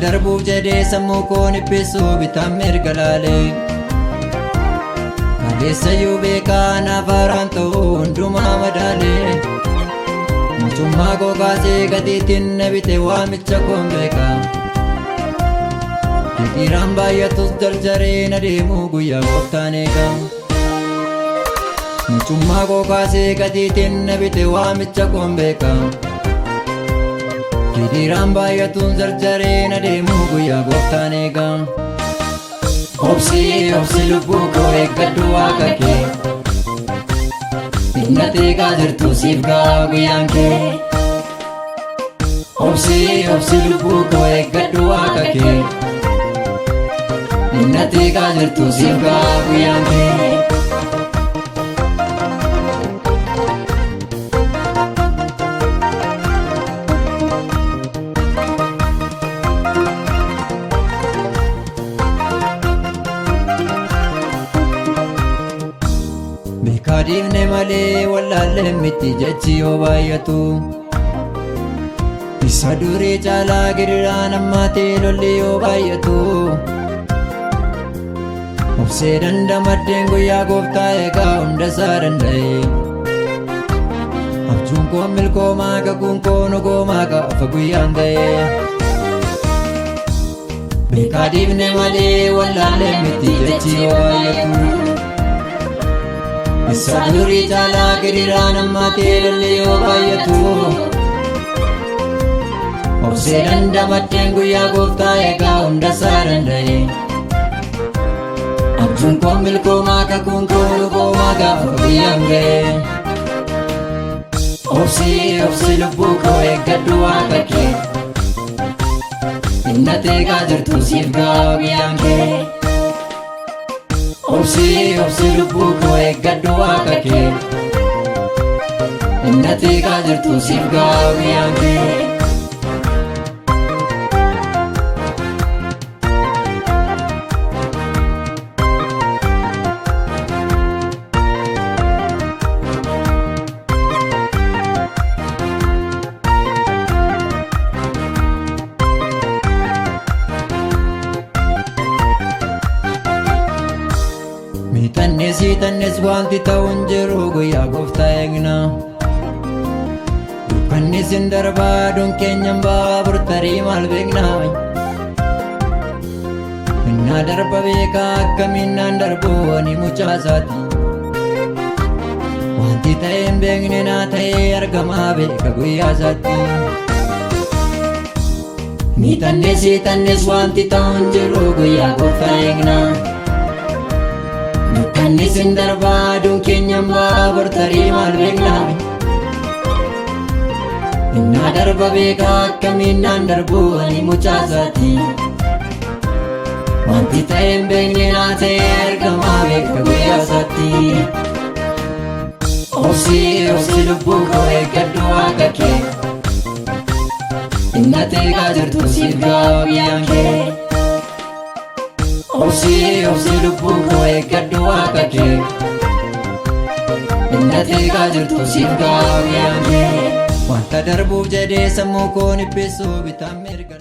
darbuuf jedhee sammuu koon dhiphisuu bitaan mirga laalee kaleessayyuu beekaa naaf haaraan ta'uu hundumaa madaalee mucummaa koo kaasee gatiittiin na bite waamicha koon beekaa dhiiraan baay'atus jarjaree na deemuu guyyaa gooftaan eegaa mucummaa koo kaasee gatiittiin na bite waamicha koon beekaa dhiiraan baay'atuun jarjaree na deemuu guyyaa gooftaan eegaa obsi lubbuu koo eeggadhu waaqa kee inni eegaa jirtu siif ga'a guyyaan kee obsi lubbuu koo eeggadhu waaqa kee inni eegaa jirtu siif ga'a guyyaan kee Beekaadhiifne malee wallaallee miti jechi yoo baay'atu isa durii caalaa gidiraan ammaatee lolli yoo baay'atu obsee dandamaddeen guyyaa gooftaa eegaa hundasaa danda'e abjuun koo milkoomaa kakuun koo nugoomaa gaafa guyyaan ga'e beekaadhiifne malee wallaallee miti jechi yoo baay'atu isa durii caalaa gidiraan ammaatee lolli yoo baay'atu obsee dandamaddeen guyyaa gooftaa eegaa hundasaa danda'e abjuun koo milkoomaa kakuun koo nugoomaa gaafa guyyaan ga'e obsi lubbuu koo eeggadhu waaqa kee inni eegaa jirtu siif ga'a guyyaan kee obsi lubbuu koo eeggadhu waaqa kee inni eegaa jirtu siif ga'a guyyaan kee Tannis wanti ta'uun jiru guyyaa gooftaa eegna dukkannis hin darbaa duun keenyan baabur tarii maal beekna minnaa darba beekaa akka minnaan darbu ani mucaasaati wanti ta'e hin beekne naa ta'ee argamaa beeka guyyaa isaatti tannis wanti ta'uun jiru guyyaa gooftaa eegna dukkannis hin darbaa duun keenyan baabur tarii maal beekna minnaa darba beekaa akka minnaan darbu ani mucaasaati wanti ta'e hin beekne naa ta'ee argamaa beeka guyyaa isaatti obsi lubbuu koo eeggadhu waaqa kee inni eegaa jirtu siif ga'a guyyaan kee obsi lubbuu koo eeggadhu waaqa kee inni eegaa jirtu siif ga'a guyyaan kee wanta darbuuf jedhee sammuu koon dhiphisuu bitaan mirga